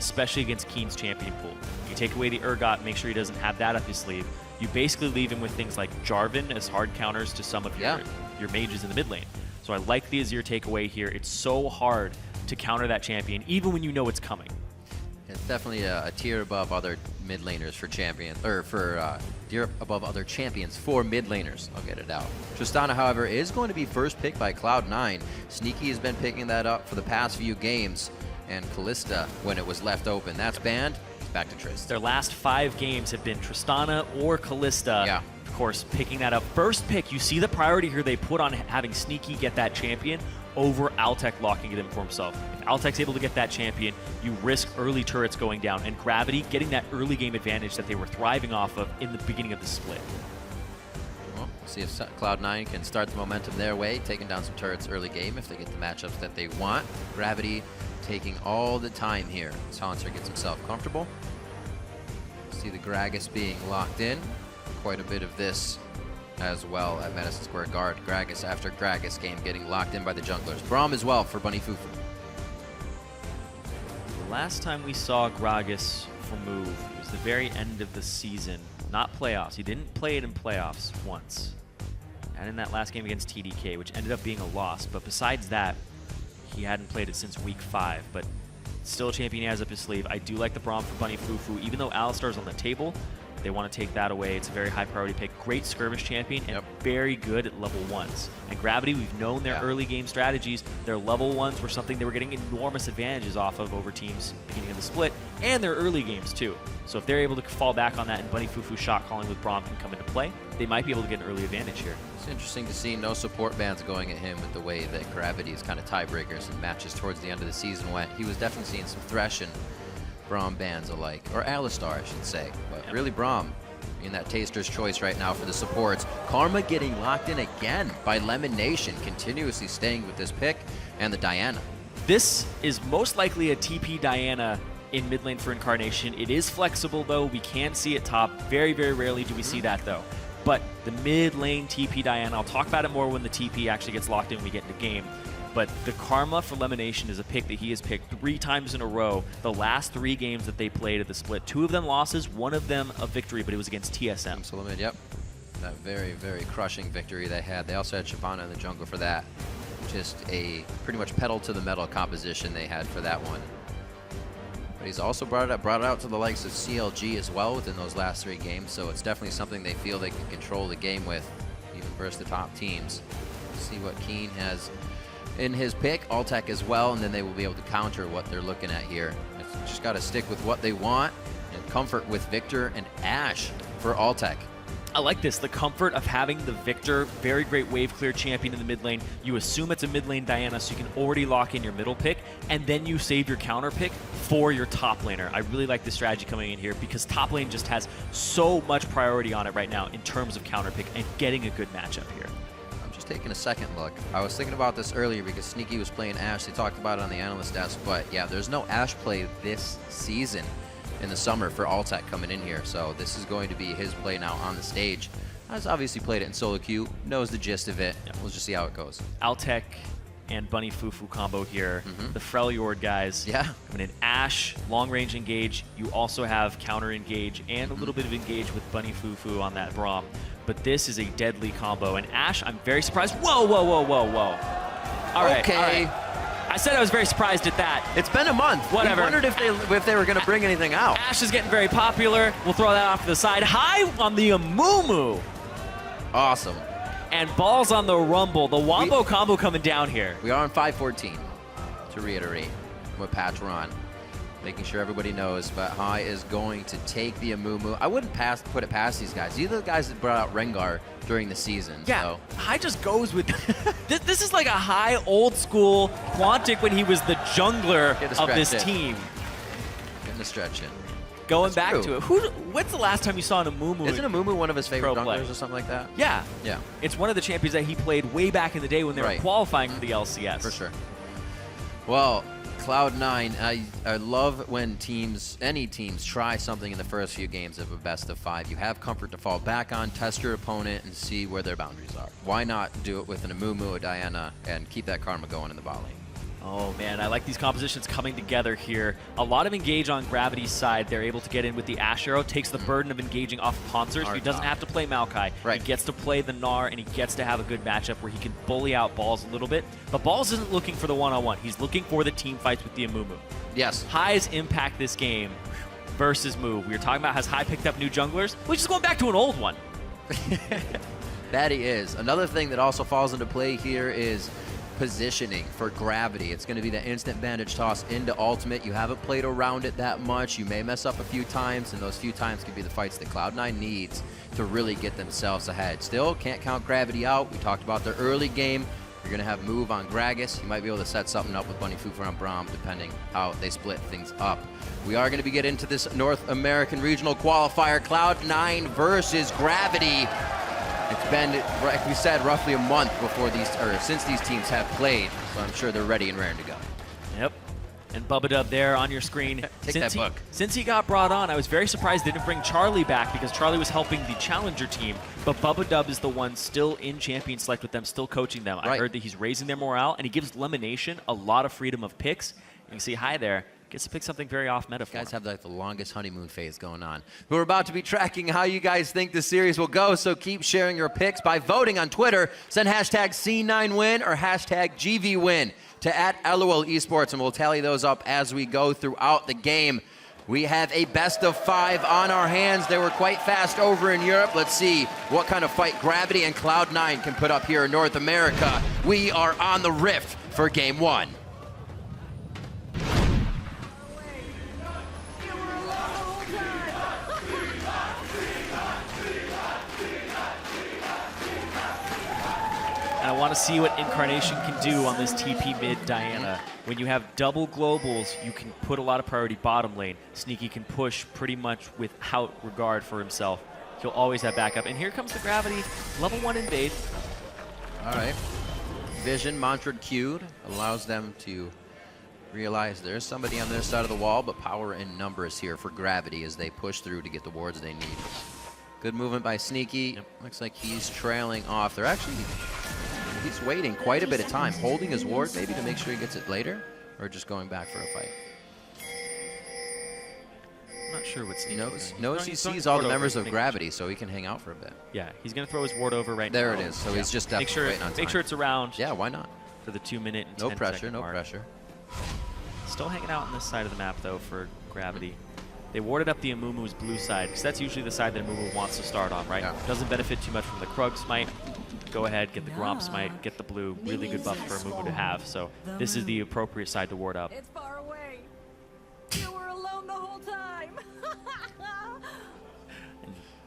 especially against Keen's champion pool. You take away the Urgot, make sure he doesn't have that up his sleeve. You basically leave him with things like Jarvan as hard counters to some of your mages in the mid lane. So I like the Azir takeaway here. It's so hard to counter that champion, even when you know it's coming. It's definitely a tier above other mid laners for champions, or for tier above other champions for mid laners. I'll get it out. Tristana, however, is going to be first picked by Cloud9. Sneaky has been picking that up for the past few games, and Kalista, when it was left open, that's banned. Back to Trist. Their last 5 games have been Tristana or Kalista. Yeah. Of course, picking that up. First pick, you see the priority here they put on having Sneaky get that champion over Altec locking it in for himself. If Altec's able to get that champion, you risk early turrets going down, and Gravity getting that early game advantage that they were thriving off of in the beginning of the split. Well, see if Cloud9 can start the momentum their way, taking down some turrets early game if they get the matchups that they want. Gravity taking all the time here as Haunter gets himself comfortable. See the Gragas being locked in. Quite a bit of this as well at Madison Square Garden. Gragas after Gragas game getting locked in by the junglers. Braum as well for Bunny Fufu. The last time we saw Gragas for move, it was the very end of the season, not playoffs. He didn't play it in playoffs once. And in that last game against TDK, which ended up being a loss. But besides that, he hadn't played it since week 5. But still a champion he has up his sleeve. I do like the Braum for Bunny Fufu. Even though Alistar's on the table, they want to take that away. It's a very high priority pick. Great skirmish champion and very good at level 1s. And Gravity, we've known their early game strategies. Their level 1s were something they were getting enormous advantages off of over teams beginning of the split, and their early games too. So if they're able to fall back on that and Bunny Fufu shot calling with Braum can come into play, they might be able to get an early advantage here. It's interesting to see no support bans going at him with the way that Gravity is kind of tiebreakers and matches towards the end of the season went. He was definitely seeing some Thresh and Braum bans alike, or Alistar I should say, but really Braum in that taster's choice right now for the supports. Karma getting locked in again by Lemon Nation, continuously staying with this pick, and the Diana. This is most likely a TP Diana in mid lane for Incarnation. It is flexible though, we can see it top. Very, very rarely do we see that though. But the mid lane TP Diana, I'll talk about it more when the TP actually gets locked in and we get into game. But the Karma for Lemonation is a pick that he has picked 3 times in a row. The last 3 games that they played at the split, 2 of them losses, 1 of them a victory, but it was against TSM. So Limited, yep. That very, very crushing victory they had. They also had Shyvana in the jungle for that. Just a pretty much pedal to the metal composition they had for that one. But he's also brought it out to the likes of CLG as well within those last 3 games. So it's definitely something they feel they can control the game with, even versus the top teams. Let's see what Keen has in his pick, Altec as well, and then they will be able to counter what they're looking at here. It's just got to stick with what they want, and comfort with Victor and Ashe for Altec. I like this, the comfort of having the Victor, very great wave clear champion in the mid lane. You assume it's a mid lane Diana, so you can already lock in your middle pick, and then you save your counter pick for your top laner. I really like this strategy coming in here because top lane just has so much priority on it right now in terms of counter pick and getting a good matchup here. Taking a second look. I was thinking about this earlier because Sneaky was playing Ashe. They talked about it on the analyst desk, but yeah, there's no Ashe play this season in the summer for Altec coming in here. So this is going to be his play now on the stage. Has obviously played it in solo queue, knows the gist of it. We'll just see how it goes. Altec and Bunny Fufu combo here. The Freljord guys. Yeah. Coming in Ashe, long range engage. You also have counter engage and a little bit of engage with Bunny Fufu on that Braum. But this is a deadly combo. And Ashe, I'm very surprised. Whoa, whoa, whoa, whoa, whoa. All right, okay. All right. I said I was very surprised at that. It's been a month. Whatever. We wondered if they were going to bring anything out. Ashe is getting very popular. We'll throw that off to the side. High on the Amumu. Awesome. And balls on the Rumble. The Wombo combo coming down here. We are on 514, to reiterate what patch we're on. Making sure everybody knows, but High is going to take the Amumu. I wouldn't put it past these guys. These are the guys that brought out Rengar during the season. Yeah, so. High just goes with... this is like a High old school Quantic when he was the jungler of this team. Getting the stretch in. Going back to it. When's the last time you saw an Amumu? Isn't Amumu one of his favorite junglers or something like that? Yeah. Yeah. It's one of the champions that he played way back in the day when they were qualifying for the LCS. For sure. Well, Cloud9, I love when any teams try something in the first few games of a best of 5. You have comfort to fall back on, test your opponent, and see where their boundaries are. Why not do it with an Amumu, a Diana, and keep that karma going in the bot lane? Oh man, I like these compositions coming together here. A lot of engage on Gravity's side. They're able to get in with the Ash Arrow, takes the burden of engaging off of Poncer, so he doesn't have to play Maokai. Right. He gets to play the Gnar, and he gets to have a good matchup where he can bully out Balls a little bit. But Balls isn't looking for the one-on-one. He's looking for the team fights with the Amumu. Yes. High's impact this game versus Move. We were talking about has High picked up new junglers, which is going back to an old one. That he is. Another thing that also falls into play here is positioning for Gravity. It's going to be the instant bandage toss into ultimate. You haven't played around it that much. You may mess up a few times, and those few times can be the fights that Cloud9 needs to really get themselves ahead. Still, can't count Gravity out. We talked about their early game. You're going to have Move on Gragas. You might be able to set something up with Bunny Fufu on Braum, depending how they split things up. We are going to be getting into this North American Regional Qualifier, Cloud9 versus Gravity. It's been, like we said, roughly a month before since these teams have played, so I'm sure they're ready and raring to go. Yep. And Bubba Dub there on your screen. Take that book. Since he got brought on, I was very surprised they didn't bring Charlie back because Charlie was helping the Challenger team, but Bubba Dub is the one still in Champion Select with them, still coaching them. I heard that he's raising their morale, and he gives Lemonation a lot of freedom of picks. You can see High there. Gets to pick something very off meta for him. Guys have like the longest honeymoon phase going on. We're about to be tracking how you guys think the series will go, so keep sharing your picks by voting on Twitter. Send hashtag C9win or hashtag GVwin to @LOL Esports, and we'll tally those up as we go throughout the game. We have a best of 5 on our hands. They were quite fast over in Europe. Let's see what kind of fight Gravity and Cloud9 can put up here in North America. We are on the Rift for Game 1. I want to see what Incarnation can do on this TP mid Diana. When you have double globals, you can put a lot of priority bottom lane. Sneaky can push pretty much without regard for himself. He'll always have backup. And here comes the Gravity. Level 1 invade. All right. Vision, Mantra Q'd, allows them to realize there's somebody on their side of the wall, but power in numbers here for Gravity as they push through to get the wards they need. Good movement by Sneaky. Yep. Looks like he's trailing off. They're actually... He's waiting quite a bit of time, holding his ward maybe to make sure he gets it later, or just going back for a fight. I'm not sure what Sneaky knows he sees all the members of Gravity, so he can hang out for a bit. Yeah, he's going to throw his ward over right now. There it is, so he's just definitely waiting on time. Make sure it's around. Yeah, why not? For the 2 minute and 10 No pressure, second no mark. pressure. Still hanging out on this side of the map, though, for Gravity. They warded up the Amumu's blue side, because that's usually the side that Amumu wants to start on, right? Yeah. Doesn't benefit too much from the Krug smite. Go ahead, get the Gromp smite, get the blue. Really good buff for Amumu to have. So this is the appropriate side to ward up. It's far away. You were alone the whole time.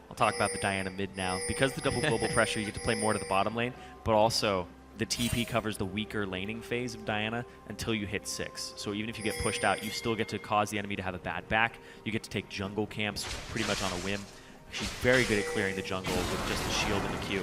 I'll talk about the Diana mid now. Because the double global pressure, you get to play more to the bottom lane, but also the TP covers the weaker laning phase of Diana until you hit 6. So even if you get pushed out, you still get to cause the enemy to have a bad back. You get to take jungle camps pretty much on a whim. She's very good at clearing the jungle with just the shield and the Q.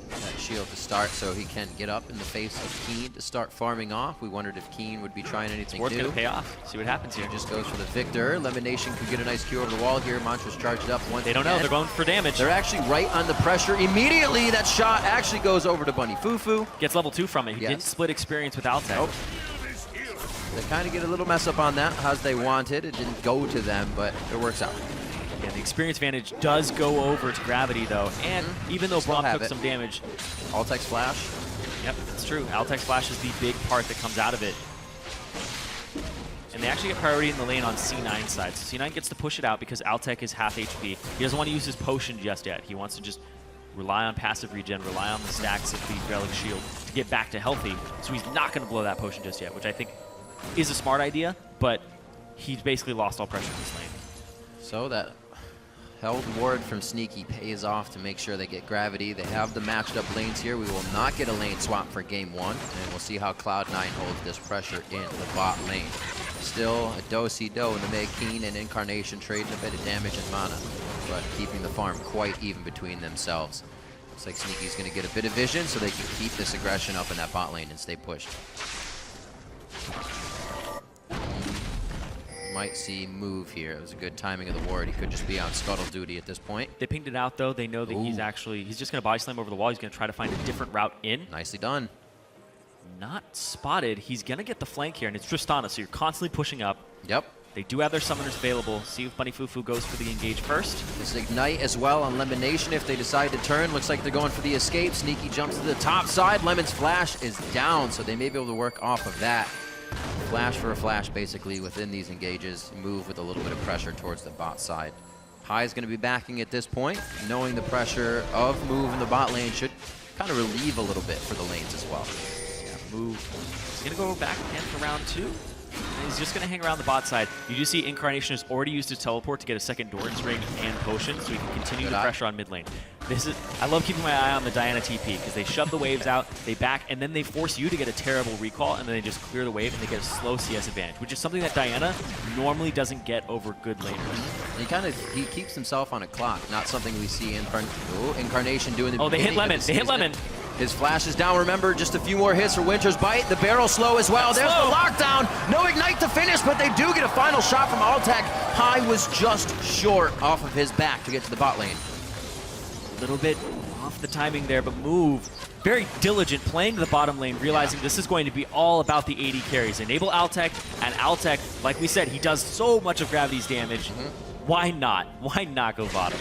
That shield to start so he can get up in the face of Keen to start farming off. We wondered if Keen would be trying anything new. Ward's going to pay off. See what happens here. He just goes for the Victor. Lemonation could get a nice Q over the wall here. Mantra's charged up once They don't know. They're going for damage. They're actually right on the pressure. Immediately, that shot actually goes over to Bunny Fufu. Gets level 2 from it. He didn't split experience with Altec. Nope. They kind of get a little mess up on that as they wanted. It didn't go to them, but it works out. Yeah, the experience advantage does go over to Gravity, though. And even though Braum took some damage. Altec's flash. Yep, that's true. Altec's flash is the big part that comes out of it. And they actually get priority in the lane on C9 side. So C9 gets to push it out because Altec is half HP. He doesn't want to use his potion just yet. He wants to just rely on passive regen, rely on the stacks of the Relic Shield to get back to healthy. So he's not going to blow that potion just yet, which I think is a smart idea, but he's basically lost all pressure in this lane. So that held ward from Sneaky pays off to make sure they get Gravity. They have the matched up lanes here. We will not get a lane swap for game 1, and we'll see how Cloud9 holds this pressure in the bot lane. Still a do-si-do in the mid. Keen and Incarnation trading a bit of damage and mana, but keeping the farm quite even between themselves. Looks like Sneaky's going to get a bit of vision so they can keep this aggression up in that bot lane and stay pushed. Might see move here. It was a good timing of the ward. He could just be on scuttle duty at this point. They pinged it out, though. They know that he's just going to body slam over the wall. He's going to try to find a different route in. Nicely done. not spotted. He's going to get the flank here, and it's Tristana, so you're constantly pushing up. Yep. They do have their summoners available. See if Bunny Fufu goes for the engage first. This Ignite as well on Lemonation if they decide to turn. Looks like they're going for the escape. Sneaky jumps to the top side. Lemon's flash is down, so they may be able to work off of that. Flash for a flash, basically, within these engages. Move with a little bit of pressure towards the bot side. High is going to be backing at this point, knowing the pressure of move in the bot lane should kind of relieve a little bit for the lanes as well. Yeah, move. He's going to go back again for round 2. And he's just going to hang around the bot side. You do see Incarnation has already used his teleport to get a second Doran's Ring and potion, so he can continue the pressure on mid lane. I love keeping my eye on the Diana TP, because they shove the waves out, they back, and then they force you to get a terrible recall, and then they just clear the wave, and they get a slow CS advantage, which is something that Diana normally doesn't get over good laners. He keeps himself on a clock, not something we see Incarnation doing. Oh, they hit Lemon. They hit Lemon. His flash is down. Remember, just a few more hits for Winter's Bite. The barrel slow as well. There's the lockdown. No Ignite to finish, but they do get a final shot from Altec. High was just short off of his back to get to the bot lane. A little bit off the timing there, but Move, very diligent, playing the bottom lane, realizing this is going to be all about the AD carries. Enable Altec, and Altec, like we said, he does so much of Gravity's damage. Why not? Why not go bottom?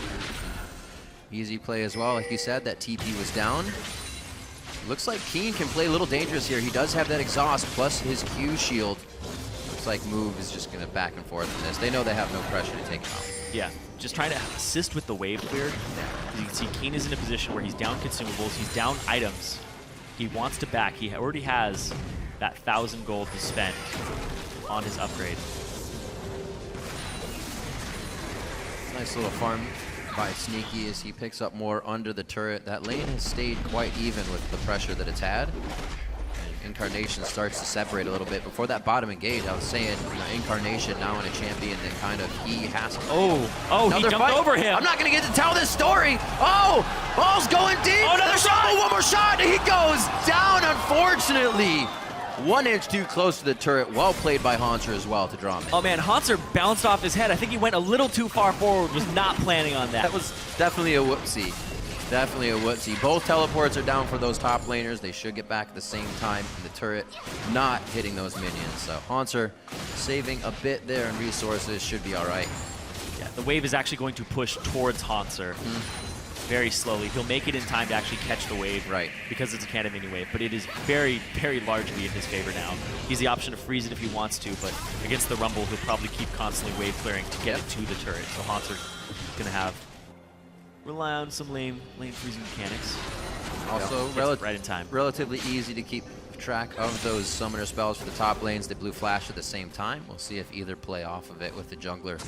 Easy play as well. Like you said, that TP was down. Looks like Keen can play a little dangerous here. He does have that exhaust plus his Q shield. Looks like Move is just going to back and forth in this. They know they have no pressure to take him out. Yeah, just trying to assist with the wave clear. You can see Keen is in a position where he's down consumables, he's down items. He wants to back. He already has that 1,000 gold to spend on his upgrade. Nice little farm by Sneaky as he picks up more under the turret. That lane has stayed quite even with the pressure that it's had. And Incarnation starts to separate a little bit. Before that bottom engage, I was saying, Incarnation now in a champion that kind of he has to... Oh, he jumped over him. I'm not going to get to tell this story. Oh, ball's going deep. Oh, another shot. One more shot. He goes down, unfortunately. 1 inch too close to the turret. Well played by Haunter as well to draw him in. Oh man, Haunter bounced off his head. I think he went a little too far forward, was not planning on that. That was definitely a whoopsie. Definitely a whoopsie. Both teleports are down for those top laners. They should get back at the same time, and the turret not hitting those minions. So Haunter saving a bit there in resources, should be all right. Yeah, the wave is actually going to push towards Haunter. Very slowly. He'll make it in time to actually catch the wave, right? Because it's a Cannon mini wave, but it is very, very largely in his favor now. He's the option to freeze it if he wants to, but against the Rumble, he'll probably keep constantly wave clearing to get it to the turret. So Haunter is going to rely on some lane freezing mechanics. Also, right in time. Relatively easy to keep track of those summoner spells for the top lanes. They blue flash at the same time. We'll see if either play off of it with the jungler.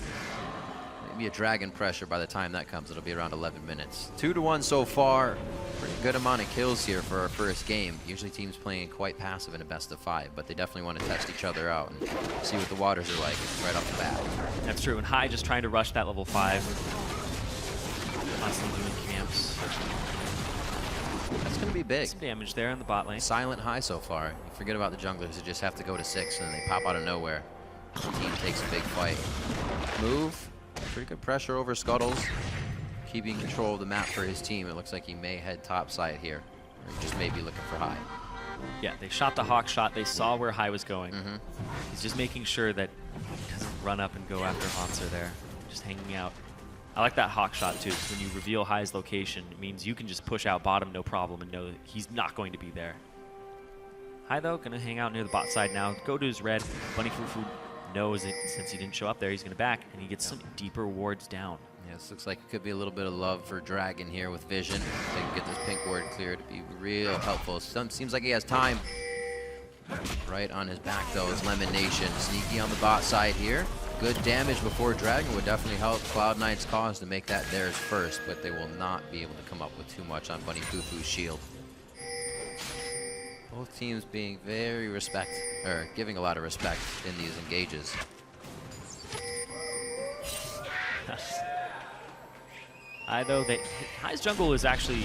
Maybe a dragon pressure by the time that comes. It'll be around 11 minutes. 2-1 so far. Pretty good amount of kills here for our first game. Usually teams playing quite passive in a best of 5, but they definitely want to test each other out and see what the waters are like right off the bat. That's true. And High just trying to rush that level 5. Constantly doing camps. That's going to be big. Some damage there in the bot lane. Silent High so far. You forget about the junglers who just have to go to 6 and then they pop out of nowhere. The team takes a big fight. Move. Pretty good pressure over Scuttles. Keeping control of the map for his team. It looks like he may head top side here. Or he just may be looking for High. Yeah, they shot the Hawk shot. They saw where High was going. He's just making sure that he doesn't run up and go after Haunter there. Just hanging out. I like that Hawk shot too, because when you reveal High's location, it means you can just push out bottom no problem and know that he's not going to be there. High though, gonna hang out near the bot side now. Go to his red. Bunny Fufu knows it since he didn't show up there, he's gonna back, and he gets some deeper wards down. Yeah, this looks like it could be a little bit of love for Dragon here with Vision. If they can get this pink ward cleared, it'd be real helpful. Seems like he has time. Right on his back though is Lemonation. Sneaky on the bot side here. Good damage before Dragon would definitely help Cloud9's cause to make that theirs first, but they will not be able to come up with too much on Bunny Fufu's shield. Both teams being very giving a lot of respect in these engages. High's jungle is actually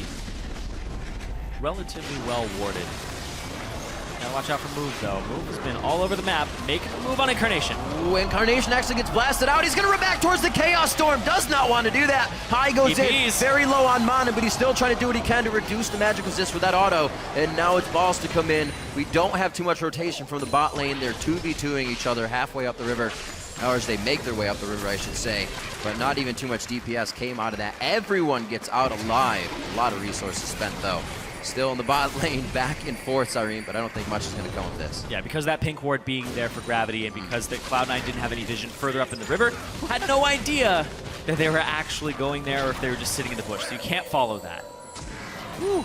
relatively well warded. Gotta watch out for Move, though. Move has been all over the map, making a move on Incarnation. Ooh, Incarnation actually gets blasted out. He's gonna run back towards the Chaos Storm. Does not want to do that. High goes in, very low on mana, but he's still trying to do what he can to reduce the magic resist with that auto. And now it's balls to come in. We don't have too much rotation from the bot lane. They're 2v2ing each other halfway up the river. Or as they make their way up the river, I should say. But not even too much DPS came out of that. Everyone gets out alive. A lot of resources spent, though. Still in the bot lane, back and forth, Cyrene, but I don't think much is going to come of this. Yeah, because that pink ward being there for gravity and because that Cloud9 didn't have any vision further up in the river, had no idea that they were actually going there or if they were just sitting in the bush, so you can't follow that. Whew.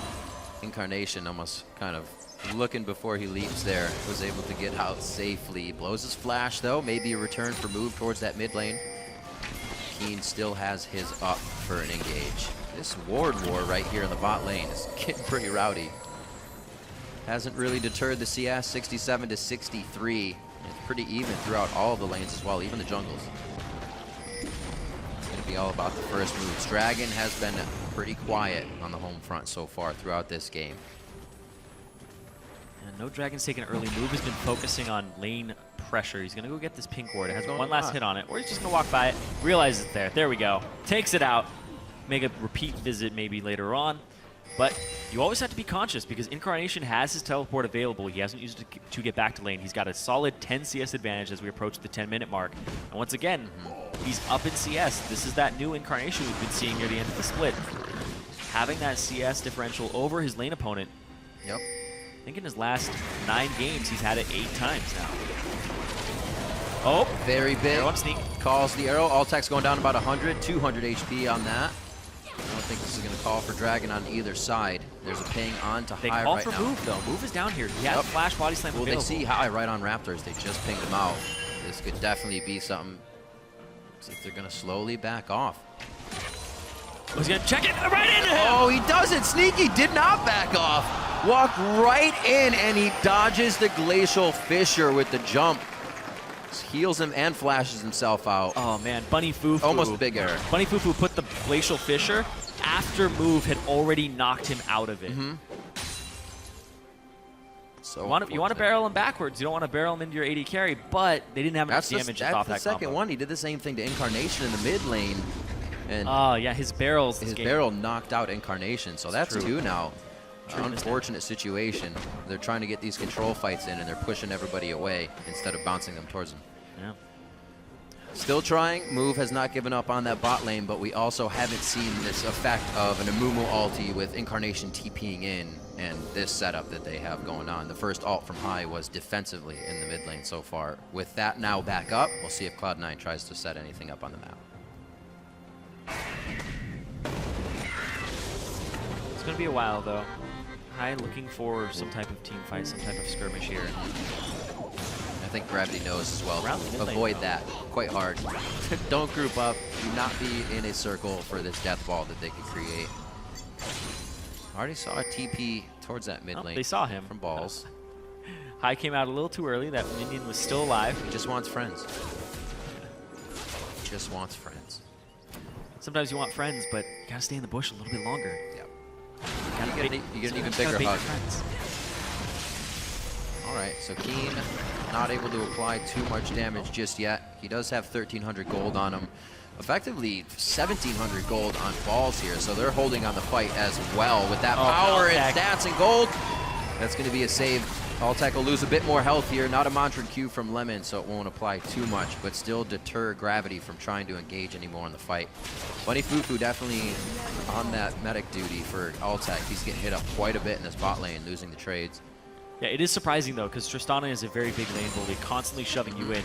Incarnation almost kind of looking before he leaps there, was able to get out safely. Blows his flash, though, maybe a return for move towards that mid lane. Keen still has his up for an engage. This ward war right here in the bot lane is getting pretty rowdy. Hasn't really deterred the CS, 67 to 63. It's pretty even throughout all of the lanes as well, even the jungles. It's going to be all about the first moves. Dragon has been pretty quiet on the home front so far throughout this game. And no Dragon's taking an early move. Has been focusing on lane pressure. He's going to go get this pink ward. It has one last hit on it, or he's just going to walk by it, realize it's there. There we go. Takes it out. Make a repeat visit maybe later on. But you always have to be conscious because Incarnation has his teleport available. He hasn't used it to get back to lane. He's got a solid 10 CS advantage as we approach the 10-minute mark. And once again, he's up in CS. This is that new Incarnation we've been seeing near the end of the split. Having that CS differential over his lane opponent. Yep. I think in his last 9 games, he's had it 8 times now. Oh, very big. Arrow on sneak. Calls the arrow. Altec's going down about 100, 200 HP on that. I don't think this is going to call for Dragon on either side. There's a ping on to High right now. They call for Move, though. Move is down here. He has flash body slam available. They see High right on Raptors. They just pinged him out. This could definitely be something. See if they're going to slowly back off. He's going to check it right into him. Oh, he does it. Sneaky did not back off. Walked right in, and he dodges the Glacial Fissure with the jump. Heals him and flashes himself out. Oh man, Bunny Fufu. Almost a big error. Bunny Fufu put the Glacial Fissure after Move had already knocked him out of it. So you want to barrel him backwards. You don't want to barrel him into your AD carry, but they didn't have enough damage off that combo. That's the second one. He did the same thing to Incarnation in the mid lane. And yeah, his barrel knocked out Incarnation, so that's 2 now. Unfortunate situation. They're trying to get these control fights in, and they're pushing everybody away instead of bouncing them towards them. Yeah. Still trying. Move has not given up on that bot lane, but we also haven't seen this effect of an Amumu ulti with Incarnation TPing in and this setup that they have going on. The first ult from High was defensively in the mid lane so far. With that now back up, we'll see if Cloud9 tries to set anything up on the map. It's going to be a while, though. High looking for some type of team fight, some type of skirmish here. I think Gravity knows as well. Avoid that quite hard. Don't group up. Do not be in a circle for this death ball that they could create. Already saw a TP towards that mid lane. They saw him. From balls. High came out a little too early. That minion was still alive. He just wants friends. He just wants friends. Sometimes you want friends, but you gotta stay in the bush a little bit longer. Yep. You get an even bigger hug. All right, so Keen not able to apply too much damage just yet. He does have 1,300 gold on him. Effectively 1,700 gold on balls here, so they're holding on the fight as well. With that power and stats and gold, that's going to be a save. Altec will lose a bit more health here. Not a mantra Q from Lemon, so it won't apply too much, but still deter Gravity from trying to engage anymore in the fight. Bunny Fufu definitely on that medic duty for Altec. He's getting hit up quite a bit in this bot lane, losing the trades. Yeah, it is surprising, though, because Tristana is a very big lane bully, constantly shoving you in.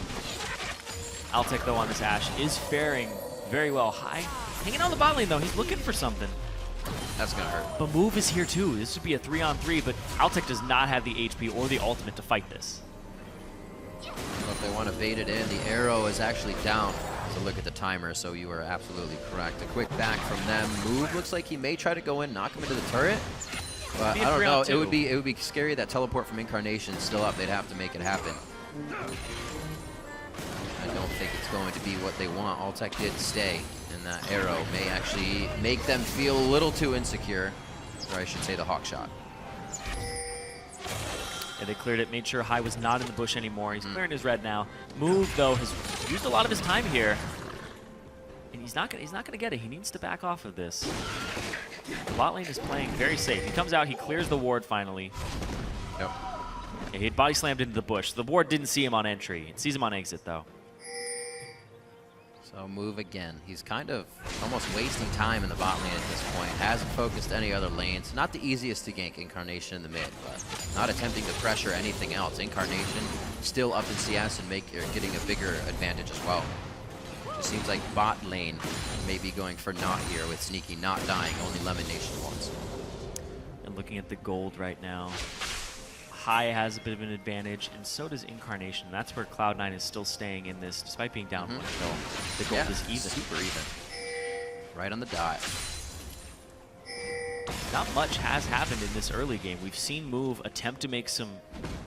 Altec, though, on this Ashe is faring very well. High, hanging on the bot lane, though. He's looking for something. That's going to hurt. But Move is here, too. This would be a 3-on-3, but Altec does not have the HP or the ultimate to fight this. So if they want to bait it in, the arrow is actually down. So look at the timer, so you are absolutely correct. A quick back from them. Move looks like he may try to go in, knock him into the turret. But I don't know. It would be scary. That teleport from Incarnation is still up. They'd have to make it happen. I don't think it's going to be what they want. Altec did stay, and that arrow may actually make them feel a little too insecure. Or I should say the hawk shot. Yeah, they cleared it, made sure High was not in the bush anymore. He's clearing his red now. Move, though, has used a lot of his time here. And he's not gonna get it. He needs to back off of this. The bot lane is playing very safe. He comes out, he clears the ward finally. Yep. Yeah, he had body slammed into the bush. The ward didn't see him on entry. It sees him on exit, though. So move again. He's kind of almost wasting time in the bot lane at this point. Hasn't focused any other lanes. Not the easiest to gank Incarnation in the mid, but not attempting to pressure anything else. Incarnation still up in CS and getting a bigger advantage as well. It seems like bot lane may be going for not here with Sneaky not dying, only Lemon Nation once. And looking at the gold right now, High has a bit of an advantage, and so does Incarnation. That's where Cloud9 is still staying in this, despite being down 1 kill. The gold is even. Super even. Right on the dot. Not much has happened in this early game. We've seen Move attempt to make some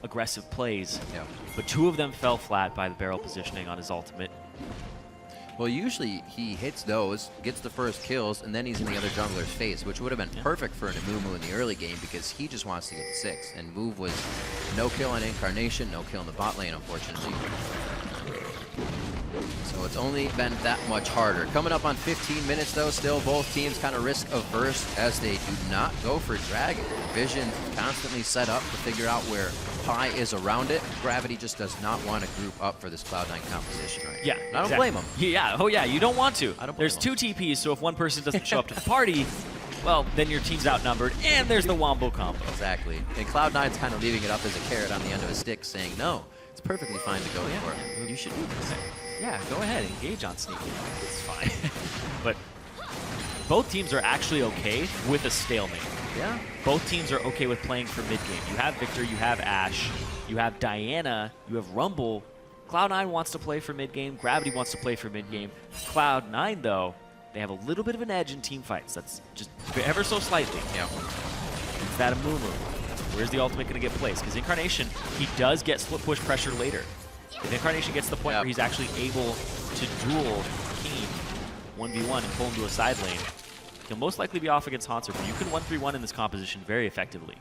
aggressive plays, but 2 of them fell flat by the barrel positioning on his ultimate. Well, usually he hits those, gets the first kills, and then he's in the other jungler's face, which would have been perfect for Namumu in the early game because he just wants to get the 6. And Move was no kill on Incarnation, no kill in the bot lane, unfortunately. So it's only been that much harder. Coming up on 15 minutes, though, still both teams kind of risk-averse as they do not go for Dragon. Vision constantly set up to figure out where Pi is around it. Gravity just does not want to group up for this Cloud9 composition right now. Yeah, I don't blame them. Yeah, oh yeah, you don't want to. I don't blame There's 2 TPs, so if one person doesn't show up to the party, well, then your team's outnumbered, and there's the Wombo combo. Exactly. And Cloud9's kind of leaving it up as a carrot on the end of a stick, saying, no, it's perfectly fine to go for it. You should do this. Yeah, go ahead, engage on Sneaky. It's fine. But both teams are actually okay with a stalemate. Yeah. Both teams are okay with playing for mid-game. You have Victor, you have Ashe, you have Diana, you have Rumble. Cloud9 wants to play for mid-game, Gravity wants to play for mid-game. Cloud9, though, they have a little bit of an edge in team fights. That's just ever so slightly. Yeah. It's that Amumu. Where's the ultimate going to get placed? Because Incarnation, he does get split push pressure later. If Incarnation gets to the point where he's actually able to duel Keen 1v1 and pull him to a side lane, he'll most likely be off against Haunter, but you can 1-3-1 in this composition very effectively.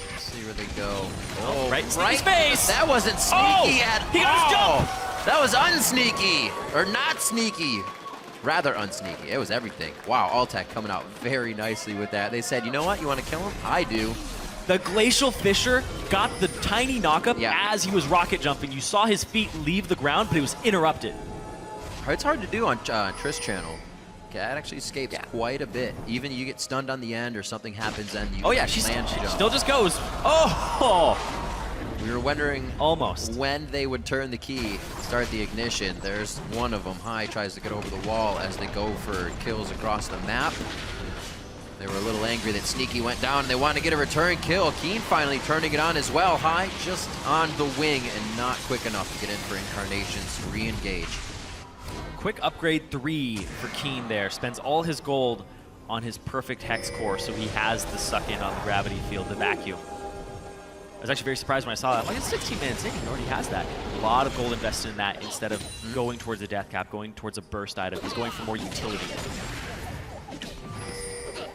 Let's see where they go. Oh, right in Sneaky's face! That wasn't sneaky at all! He got his jump! That was unsneaky! Or not sneaky! Rather unsneaky. It was everything. Wow, Altec coming out very nicely with that. They said, you know what? You want to kill him? I do. The Glacial Fisher got the tiny knockup as he was rocket jumping. You saw his feet leave the ground, but it was interrupted. It's hard to do on Triss channel. Cat actually escapes quite a bit. Even you get stunned on the end or something happens and you she land still just goes. Oh! We were wondering almost when they would turn the key, start the ignition. There's one of them. High tries to get over the wall as they go for kills across the map. They were a little angry that Sneaky went down and they wanted to get a return kill. Keen finally turning it on as well. High just on the wing and not quick enough to get in for Incarnations to re-engage. Quick upgrade 3 for Keen there. Spends all his gold on his perfect Hex core, so he has the suck in on the gravity field, the vacuum. I was actually very surprised when I saw that. Like, it's 16 minutes in, he already has that. A lot of gold invested in that instead of going towards a death cap, going towards a burst item. He's going for more utility.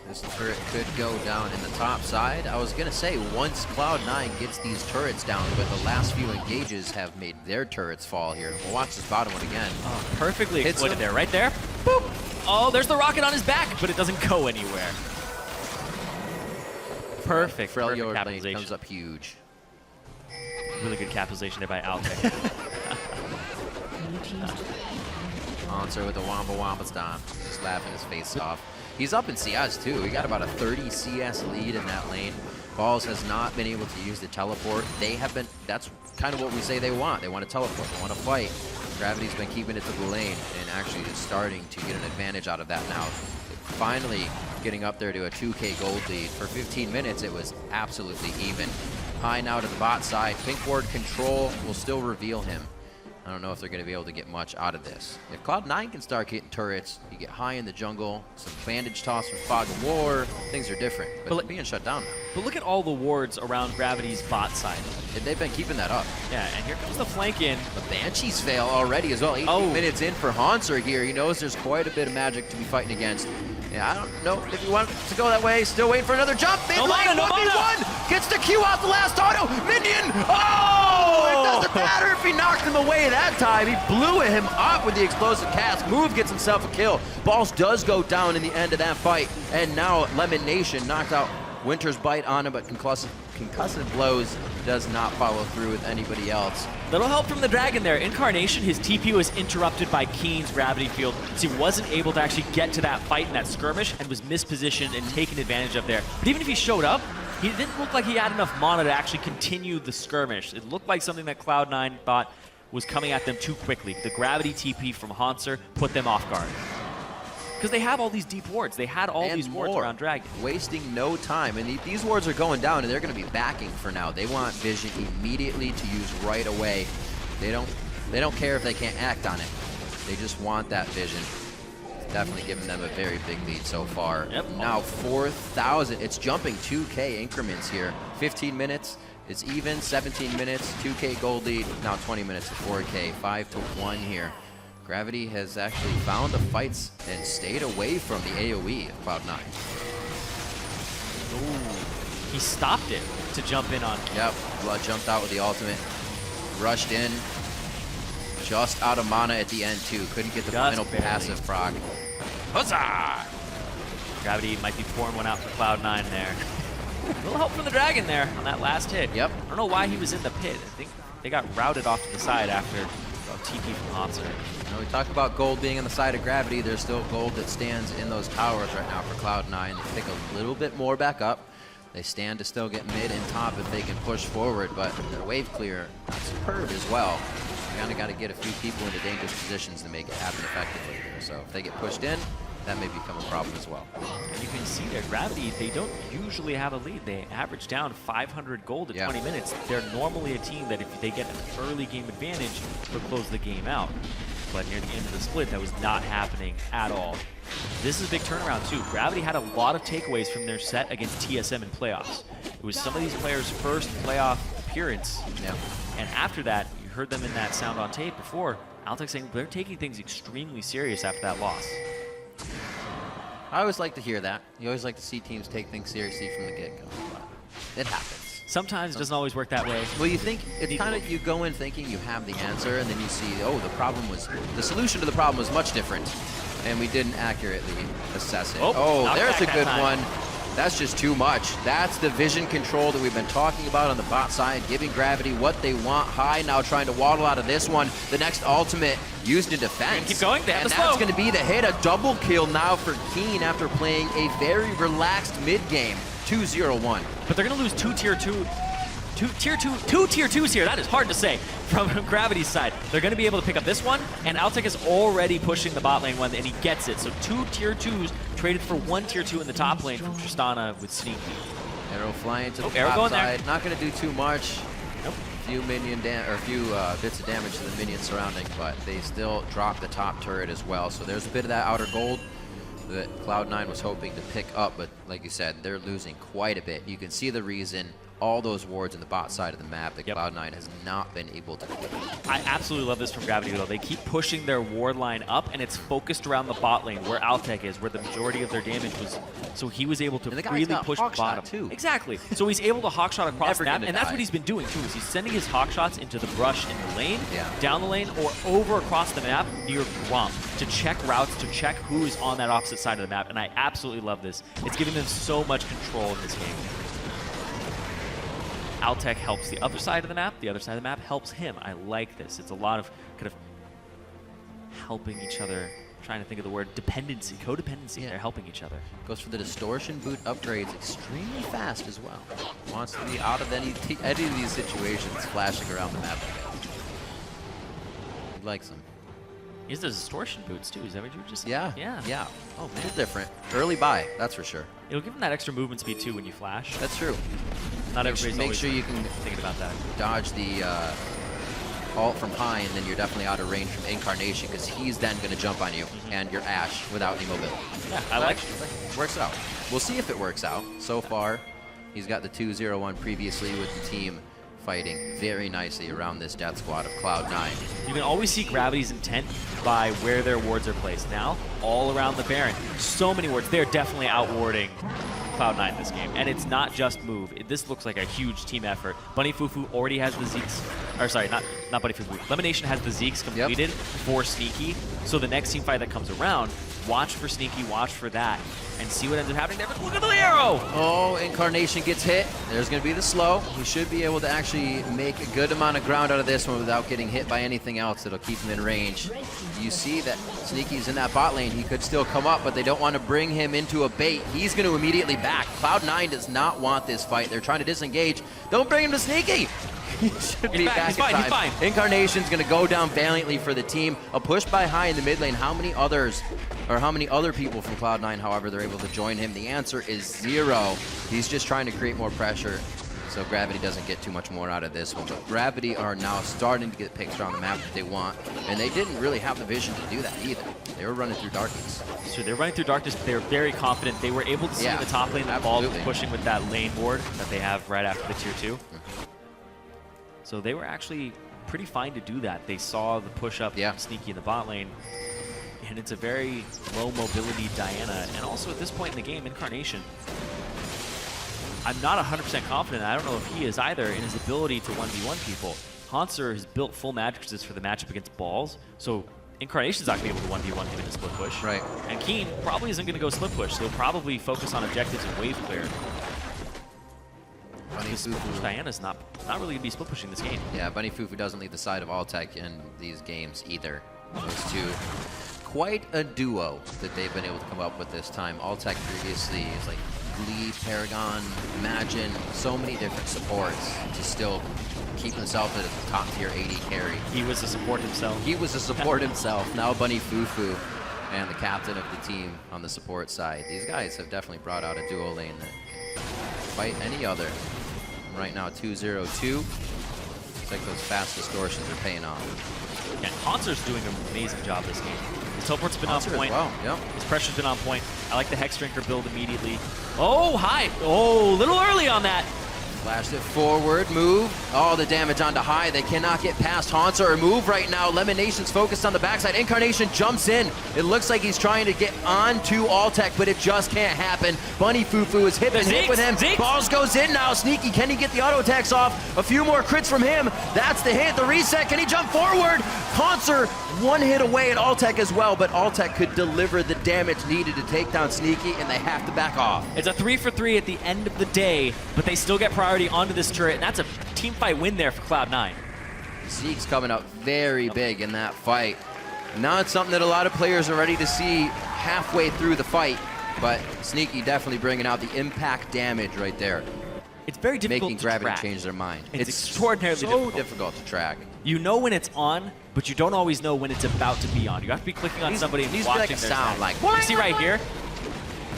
This turret could go down in the top side. I was going to say, once Cloud9 gets these turrets down, but the last few engages have made their turrets fall here. We'll watch this bottom one again. Oh, perfectly exploited there, right there. Boop! Oh, there's the rocket on his back, but it doesn't go anywhere. Perfect capitalization. Comes up huge. Really good capitalization there by Altec. Answer with the Wamba stomp. Just laughing his face off. He's up in CS too. He got about a 30 CS lead in that lane. Balls has not been able to use the teleport. They have been, that's kind of what we say they want. They want to teleport, they want to fight. Gravity's been keeping it to the lane and actually is starting to get an advantage out of that now. Finally getting up there to a 2K gold lead. For 15 minutes, it was absolutely even. High now to the bot side. Pink ward control will still reveal him. I don't know if they're going to be able to get much out of this. If Cloud9 can start getting turrets, you get High in the jungle, some bandage toss from Fog of War, things are different. But they're being shut down now. But look at all the wards around Gravity's bot side. And they've been keeping that up. Yeah, and here comes the flank in. The Banshees fail already as well. 18 minutes in for Haunter here. He knows there's quite a bit of magic to be fighting against. Yeah, I don't know if you want to go that way. Still waiting for another jump. No mana, no mana. Gets the Q off the last auto. Minion. Oh! It doesn't matter if he knocked him away that time. He blew him up with the explosive cast. Move gets himself a kill. Balls does go down in the end of that fight. And now Lemon Nation knocked out Winter's Bite on him, but concussive blows does not follow through with anybody else. Little help from the Dragon there. Incarnation, his TP was interrupted by Keen's gravity field, so he wasn't able to actually get to that fight in that skirmish and was mispositioned and taken advantage of there. But even if he showed up, he didn't look like he had enough mana to actually continue the skirmish. It looked like something that Cloud9 thought was coming at them too quickly. The gravity TP from Hanser put them off guard. Because they have all these deep wards. They had all these wards around Dragon. Wasting no time. And these wards are going down, and they're going to be backing for now. They want Vision immediately to use right away. They don't care if they can't act on it. They just want that Vision. It's definitely giving them a very big lead so far. Yep. Now 4,000. It's jumping 2K increments here. 15 minutes. It's even. 17 minutes. 2K gold lead. Now 20 minutes to 4K. 5-1 here. Gravity has actually found the fights and stayed away from the AoE of Cloud9. Ooh. He stopped it to jump in on. Yep, Blood jumped out with the ultimate. Rushed in. Just out of mana at the end, too. Couldn't get the final passive proc. Huzzah! Gravity might be pouring one out for Cloud9 there. A little help from the Dragon there on that last hit. Yep. I don't know why he was in the pit. I think they got routed off to the side after TP from Hanser. Now we talk about gold being on the side of Gravity. There's still gold that stands in those towers right now for Cloud9. They pick a little bit more back up. They stand to still get mid and top if they can push forward, but their wave clear, not superb as well. You kind of got to get a few people into dangerous positions to make it happen effectively here. So if they get pushed in, that may become a problem as well. And you can see their Gravity, they don't usually have a lead. They average down 500 gold at 20 minutes. They're normally a team that if they get an early game advantage, they'll close the game out. But near the end of the split, that was not happening at all. This is a big turnaround too. Gravity had a lot of takeaways from their set against TSM in playoffs. It was some of these players' first playoff appearance. Yeah. And after that, you heard them in that sound on tape before, Altec saying they're taking things extremely serious after that loss. I always like to hear that. You always like to see teams take things seriously from the get-go. It happens. Sometimes it doesn't always work that way. Well, you think, it's kind of, you go in thinking you have the answer, and then you see, oh, the solution to the problem was much different, and we didn't accurately assess it. Oh, there's a good one. That's just too much. That's the vision control that we've been talking about on the bot side, giving Gravity what they want. High now trying to waddle out of this one. The next ultimate used in defense. Keep going, and that's going to be the hit. A double kill now for Keen after playing a very relaxed mid game. 2-0-1. But they're going to lose two tier 2s here. That is hard to say from Gravity's side. They're going to be able to pick up this one, and Altec is already pushing the bot lane one, and he gets it. So 2 tier 2s traded for 1 tier 2 in the top lane from Tristana with Sneaky. Arrow flying to the top side. There. Not going to do too much. Nope. Few bits of damage to the minions surrounding, but they still drop the top turret as well. So there's a bit of that outer gold that Cloud9 was hoping to pick up, but like you said, they're losing quite a bit. You can see the reason. All those wards in the bot side of the map that Cloud9 has not been able to clear. I absolutely love this from Gravity, though. They keep pushing their ward line up, and it's focused around the bot lane where Altec is, where the majority of their damage was. So he was able to freely push bottom. Too. Exactly. So he's able to hawkshot across the map, and that's what he's been doing, too, is he's sending his hawkshots into the brush in the lane, down the lane, or over across the map near Gromp to check routes, to check who is on that opposite side of the map, and I absolutely love this. It's giving them so much control in this game. Altec helps the other side of the map. The other side of the map helps him. I like this. It's a lot of kind of helping each other. I'm trying to think of the word dependency, codependency. They're helping each other. Goes for the distortion boot upgrades extremely fast as well. Wants to be out of any of these situations flashing around the map again. He likes them. He has the distortion boots too. Is that what you just said? Yeah. Oh, man. Different. Early buy, that's for sure. It'll give him that extra movement speed too when you flash. That's true. Not everybody's make sure you can thinking about that. Dodge the ult from high, and then you're definitely out of range from Incarnation, because he's then going to jump on you and your Ashe without any mobility. Yeah, I like it. Works out. We'll see if it works out. So far, he's got the 2-0-1 previously with the team fighting very nicely around this death squad of Cloud9. You can always see Gravity's intent by where their wards are placed. Now, all around the Baron, so many wards. They're definitely outwarding Cloud9 this game, and it's not just move. This looks like a huge team effort. Bunny Fufu already has the Zeeks, or sorry, not Bunny Fufu. Lemonation has the Zeeks completed for Sneaky, so the next team fight that comes around, watch for Sneaky, watch for that, and see what ends up happening there. But look at the arrow! Oh, Incarnation gets hit. There's going to be the slow. He should be able to actually make a good amount of ground out of this one without getting hit by anything else that'll keep him in range. You see that Sneaky's in that bot lane. He could still come up, but they don't want to bring him into a bait. He's going to immediately back. Cloud9 does not want this fight. They're trying to disengage. Don't bring him to Sneaky! He should be back in time. He's fine. Incarnation's going to go down valiantly for the team. A push by High in the mid lane. How many other people from Cloud9, however, they're able to join him? The answer is 0. He's just trying to create more pressure so Gravity doesn't get too much more out of this one. But Gravity are now starting to get picks around the map that they want, and they didn't really have the vision to do that either. They were running through darkness. So they're running through darkness, but they're very confident. They were able to see in the top lane the ball pushing with that lane ward that they have right after the tier 2. So they were actually pretty fine to do that. They saw the push up Sneaky in the bot lane, and it's a very low mobility Diana. And also at this point in the game, Incarnation, I'm not 100% confident. I don't know if he is either in his ability to 1v1 people. Hanser has built full matrices for the matchup against balls, so Incarnation's not going to be able to 1v1 him in a split push. Right. And Keen probably isn't going to go split push, so he'll probably focus on objectives and wave clear. Diana's not really going to be split pushing this game. Yeah, Bunny Fufu doesn't leave the side of Alltech in these games either. Those two, quite a duo that they've been able to come up with this time. Alltech previously is like Glee, Paragon, Imagine, so many different supports to still keep himself at a top tier AD carry. He was a support himself. He was a support himself. Now Bunny Fufu and the captain of the team on the support side. These guys have definitely brought out a duo lane that can fight any other. Right now 2-0-2. It's like those fast distortions are paying off. Yeah, Hanser's doing an amazing job this game. His teleport's been on point. Well. Yep. His pressure's been on point. I like the Hex Drinker build immediately. Oh, High. Oh, a little early on that. Flashed it forward, move. All the damage onto High. They cannot get past Hanser or move right now. Lemonation's focused on the backside. Incarnation jumps in. It looks like he's trying to get onto Alltech, but it just can't happen. Bunny Fufu is hip and hip with him. Zeeks. Balls goes in now. Sneaky, can he get the auto attacks off? A few more crits from him. That's the hit, the reset. Can he jump forward? Hanser, one hit away at Alltech as well, but Alltech could deliver the damage needed to take down Sneaky, and they have to back off. It's a 3 for 3 at the end of the day, but they still get priority onto this turret, and that's a team fight win there for Cloud9. Zeke's coming up very big in that fight. Not something that a lot of players are ready to see halfway through the fight, but Sneaky definitely bringing out the impact damage right there. It's very difficult making to Gravity track. change their mind. It's extraordinarily so difficult to track. You know when it's on, but you don't always know when it's about to be on. You have to be clicking on somebody and watching like a their sound, like you see right here,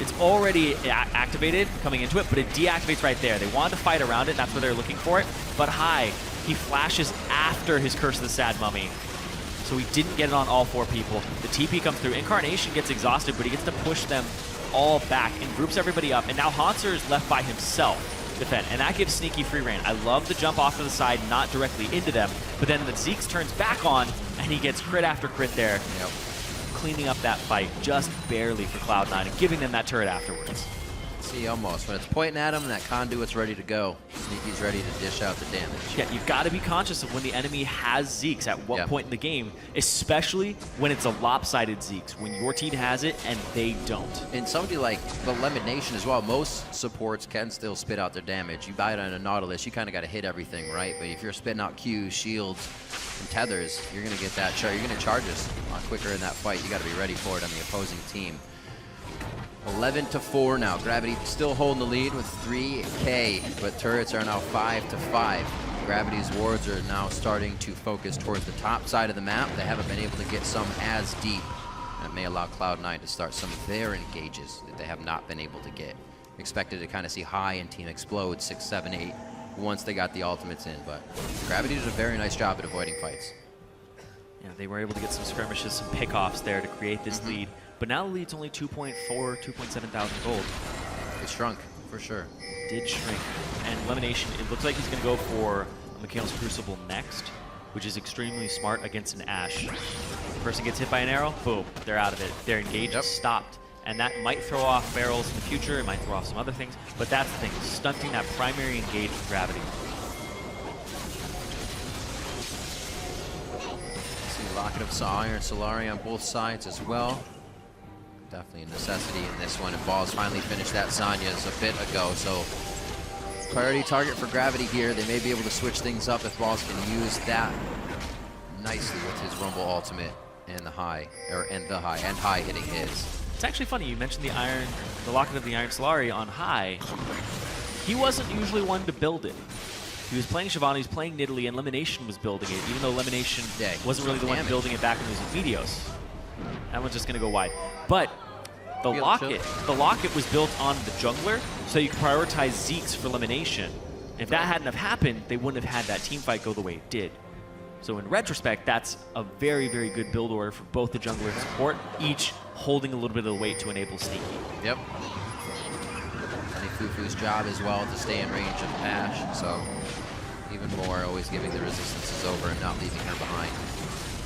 it's already activated coming into it, but it deactivates right there. They wanted to fight around it, and that's where they're looking for it. But High, he flashes after his Curse of the Sad Mummy, so he didn't get it on all 4 people. The TP comes through. Incarnation gets exhausted, but he gets to push them all back and groups everybody up. And now Hanser is left by himself. Defend, and that gives Sneaky free reign. I love the jump off to the side, not directly into them, but then the Zeeks turns back on, and he gets crit after crit there, cleaning up that fight just barely for Cloud9 and giving them that turret afterwards. See, almost. When it's pointing at him, that conduit's ready to go. Sneaky's ready to dish out the damage. Yeah, you've got to be conscious of when the enemy has Zeeks, at what point in the game, especially when it's a lopsided Zeeks, when your team has it and they don't. And somebody like the Lemonation as well, most supports can still spit out their damage. You buy it on a Nautilus, you kind of got to hit everything, right? But if you're spitting out Qs, shields, and tethers, you're going to get that charge. You're going to charge us a lot quicker in that fight. You got to be ready for it on the opposing team. 11-4 now. Gravity still holding the lead with 3K, but turrets are now 5-5. Gravity's wards are now starting to focus towards the top side of the map. They haven't been able to get some as deep. That may allow Cloud9 to start some of their engages that they have not been able to get. Expected to kind of see High and team explode 6, 7, 8 once they got the ultimates in, but Gravity did a very nice job at avoiding fights. Yeah, they were able to get some skirmishes, some pickoffs there to create this lead. But now the lead's only 2.4, 2.7 thousand gold. It shrunk, for sure. Did shrink. And Lemonation, it looks like he's going to go for Mikhail's Crucible next, which is extremely smart against an Ashe. The person gets hit by an arrow, boom, they're out of it. Their engage is stopped. And that might throw off barrels in the future, it might throw off some other things, but that's the thing, stunting that primary engage with Gravity. See Locket of Iron Solari on both sides as well. Definitely a necessity in this one, and Balls finally finished that Zanya's a bit ago, so priority target for Gravity here. They may be able to switch things up if Balls can use that nicely with his Rumble ultimate and the high, and high hitting his. It's actually funny, you mentioned the Locket of the Iron Solari on high. He wasn't usually one to build it. He was playing Shyvana, he was playing Nidalee, and Elimination was building it, even though Elimination wasn't really the one building it back when it was in Meteos. That one's just gonna go wide. But the Locket was built on the jungler, so you could prioritize Zeke's for Elimination. If that hadn't have happened, they wouldn't have had that team fight go the way it did. So in retrospect, that's a very, very good build order for both the jungler and support, each holding a little bit of the weight to enable Sneaky. Yep. And Fufu's job as well to stay in range of Ashe, so even more always giving the resistances over and not leaving her behind.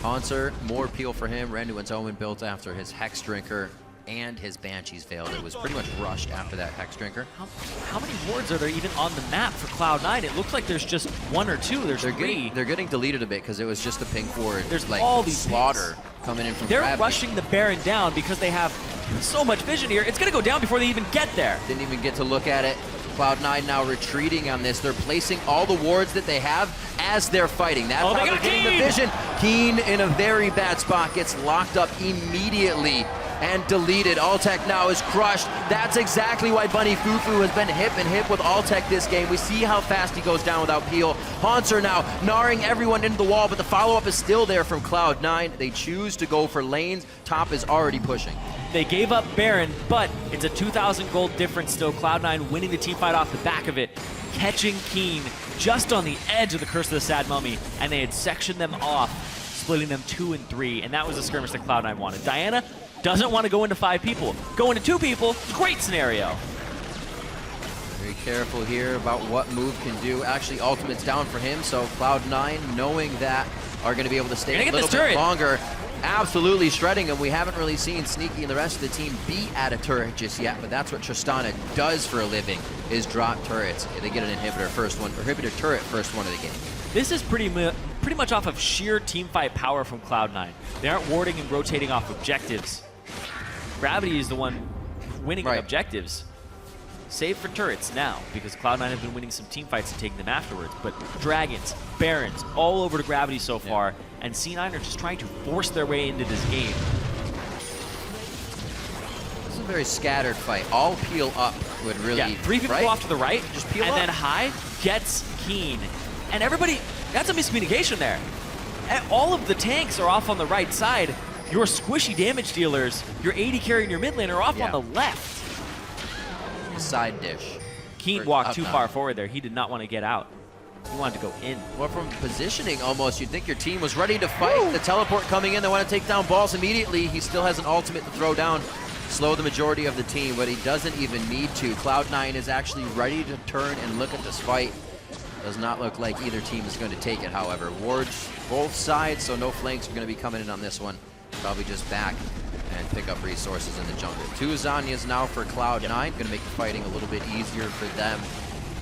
Haunter, more peel for him. Randuin's Omen built after his Hex Drinker and his Banshees failed. It was pretty much rushed after that Hex Drinker. How many wards are there even on the map for Cloud9? It looks like there's just one or two. There's three. They're getting deleted a bit because it was just a pink ward. There's like all these slaughter coming in from They're Gravity. rushing the Baron down because they have so much vision here. It's going to go down before they even get there. Didn't even get to look at it. Cloud9 now retreating on this. They're placing all the wards that they have as they're fighting. That's how they're getting the vision. Keen in a very bad spot, gets locked up immediately and deleted. Alltech now is crushed. That's exactly why Bunny Fufu has been hip and hip with Alltech this game. We see how fast he goes down without peel. Haunter now gnawing everyone into the wall, but the follow-up is still there from Cloud9. They choose to go for lanes. Top is already pushing. They gave up Baron, but it's a 2,000 gold difference still. Cloud9 winning the team fight off the back of it, catching Keen just on the edge of the Curse of the Sad Mummy, and they had sectioned them off, splitting them 2 and 3, and that was the skirmish that Cloud9 wanted. Diana doesn't want to go into 5 people. Go into 2 people, great scenario. Very careful here about what move can do. Actually, ultimate's down for him, so Cloud9, knowing that, are going to be able to stay a little bit longer. Absolutely shredding him. We haven't really seen Sneaky and the rest of the team be at a turret just yet, but that's what Tristana does for a living, is drop turrets. They get an inhibitor turret first one of the game. This is pretty much off of sheer teamfight power from Cloud9. They aren't warding and rotating off objectives. Gravity is the one winning objectives. Save for turrets now, because Cloud9 have been winning some team fights and taking them afterwards. But Dragons, Barons, all over to Gravity so far, and C9 are just trying to force their way into this game. This is a very scattered fight. All peel up would really... Yeah, 3 people go off to the right, just peel and up. then High gets Keen. And everybody, that's a miscommunication there. And all of the tanks are off on the right side. Your squishy damage dealers, your AD carry and your mid lane are off on the left. Side dish. Keen walked too far forward there. He did not want to get out. He wanted to go in. Well, from positioning almost, you'd think your team was ready to fight. Woo! The teleport coming in, they want to take down Balls immediately. He still has an ultimate to throw down, slow the majority of the team, but he doesn't even need to. Cloud9 is actually ready to turn and look at this fight. Does not look like either team is going to take it, however. Wards both sides, so no flanks are going to be coming in on this one. Probably just back and pick up resources in the jungle. 2 Zanyas now for Cloud9. Going to make the fighting a little bit easier for them.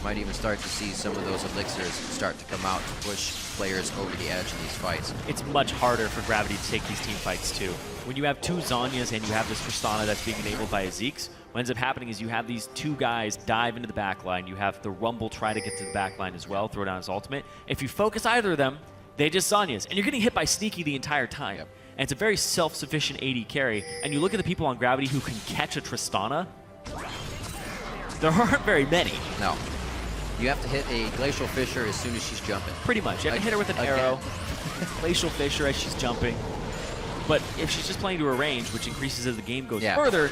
Might even start to see some of those elixirs start to come out to push players over the edge in these fights. It's much harder for Gravity to take these team fights too. When you have 2 Zanyas and you have this Tristana that's being enabled by a Zeke's, what ends up happening is you have these 2 guys dive into the back line. You have the Rumble try to get to the back line as well, throw down his ultimate. If you focus either of them, they just Zanyas, and you're getting hit by Sneaky the entire time. Yep. And it's a very self-sufficient AD carry. And you look at the people on Gravity who can catch a Tristana, there aren't very many. No. You have to hit a Glacial Fissure as soon as she's jumping. Pretty much. You have to hit her with an arrow, Glacial Fissure as she's jumping. But if she's just playing to her range, which increases as the game goes further,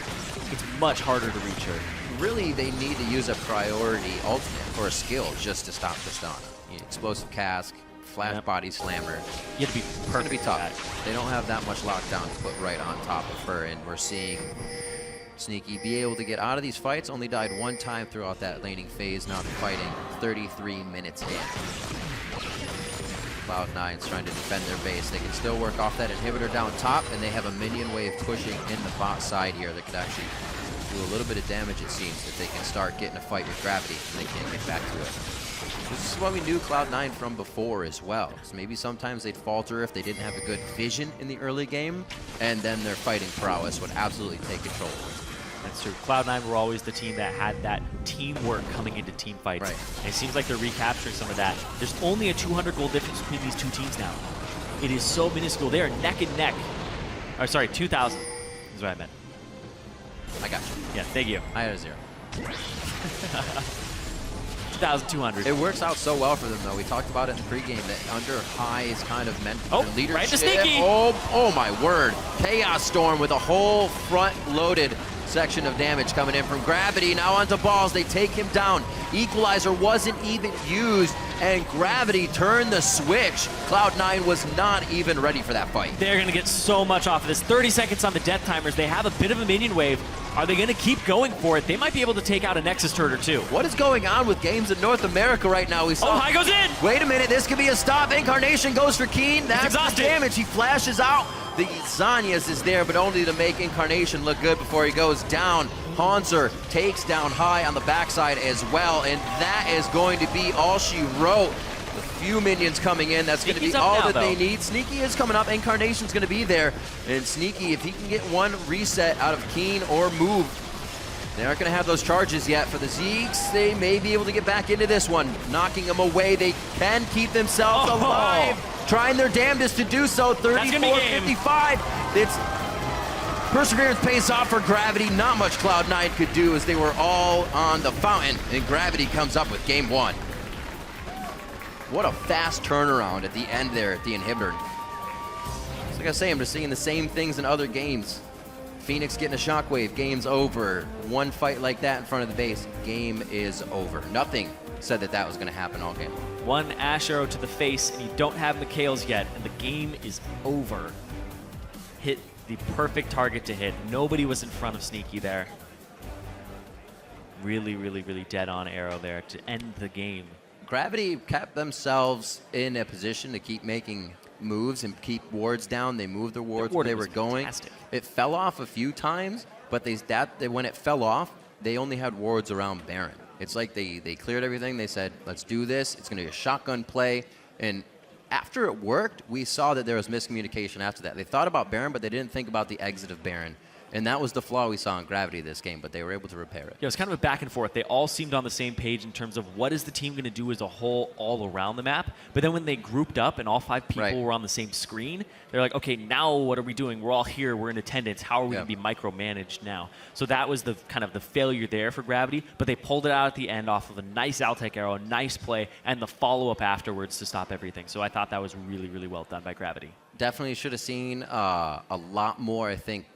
it's much harder to reach her. Really, they need to use a priority ultimate or a skill just to stop Tristana. Explosive Cask, Flash Body Slammer. You have to be perfect. It's gonna be tough. They don't have that much lockdown to put right on top of her, and we're seeing Sneaky be able to get out of these fights. Only died 1 time throughout that laning phase. Now they're fighting 33 minutes in. Cloud9's trying to defend their base. They can still work off that inhibitor down top, and they have a minion wave pushing in the bot side here that could actually do a little bit of damage, it seems, if they can start getting a fight with Gravity and they can't get back to it. This is what we knew Cloud9 from before as well. So maybe sometimes they'd falter if they didn't have a good vision in the early game, and then their fighting prowess would absolutely take control. That's true. Cloud9 were always the team that had that teamwork coming into team fights. Right. And it seems like they're recapturing some of that. There's only a 200 goal difference between these two teams now. It is so minuscule. They are neck and neck. Or sorry, 2,000 is what I meant. I got you. Yeah, thank you. I had a 0. 2,200. It works out so well for them, though. We talked about it in the pregame that under High's kind of meant leadership. Right to Sneaky. Oh my word. Chaos Storm with a whole front-loaded section of damage coming in from Gravity. Now onto Balls. They take him down. Equalizer wasn't even used, and Gravity turned the switch. Cloud9 was not even ready for that fight. They're going to get so much off of this. 30 seconds on the death timers. They have a bit of a minion wave. Are they going to keep going for it? They might be able to take out a Nexus turret or two. What is going on with games in North America right now? We saw. Oh, High goes in! Wait a minute, this could be a stop. Incarnation goes for Keen. That's the damage. He flashes out. The Zanyas is there, but only to make Incarnation look good before he goes down. Hanser takes down High on the backside as well, and that is going to be all she wrote. A few minions coming in. That's going to be all that they need. Sneaky is coming up. Incarnation's going to be there. And Sneaky, if he can get one reset out of Keen or move, they aren't going to have those charges yet. For the Zeeks, they may be able to get back into this one. Knocking them away. They can keep themselves alive. Trying their damnedest to do so. 34-55. It's Perseverance pays off for Gravity. Not much Cloud9 could do as they were all on the fountain. And Gravity comes up with game 1. What a fast turnaround at the end there at the inhibitor. Like I say, I'm just seeing the same things in other games. Phoenix getting a shockwave, game's over. One fight like that in front of the base, game is over. Nothing said that was going to happen all game. One Ash arrow to the face, and you don't have McHale's yet, and the game is over. Hit the perfect target to hit. Nobody was in front of Sneaky there. Really, really, really dead-on arrow there to end the game. Gravity kept themselves in a position to keep making moves and keep wards down. They moved their wards where they were going. Fantastic. It fell off a few times, but when it fell off, they only had wards around Baron. It's like they cleared everything. They said, let's do this. It's going to be a shotgun play. And after it worked, we saw that there was miscommunication after that. They thought about Baron, but they didn't think about the exit of Baron. And that was the flaw we saw in Gravity this game, but they were able to repair it. Yeah, it was kind of a back and forth. They all seemed on the same page in terms of what is the team going to do as a whole all around the map. But then when they grouped up and all 5 people were on the same screen, they're like, okay, now what are we doing? We're all here. We're in attendance. How are we going to be micromanaged now? So that was the kind of the failure there for Gravity. But they pulled it out at the end off of a nice Altec arrow, a nice play, and the follow-up afterwards to stop everything. So I thought that was really, really well done by Gravity. Definitely should have seen a lot more, I think,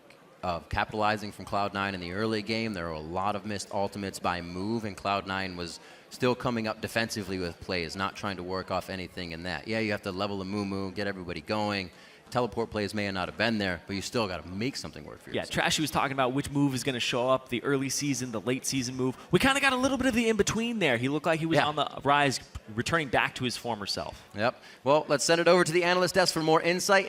of capitalizing from Cloud9 in the early game. There were a lot of missed ultimates by Move, and Cloud9 was still coming up defensively with plays, not trying to work off anything in that. Yeah, you have to level the Moo, get everybody going. Teleport plays may not have been there, but you still got to make something work for yourself. Yeah, Trashy was talking about which move is going to show up, the early season, the late season move. We kind of got a little bit of the in-between there. He looked like he was on the rise, returning back to his former self. Yep. Well, let's send it over to the analyst desk for more insight.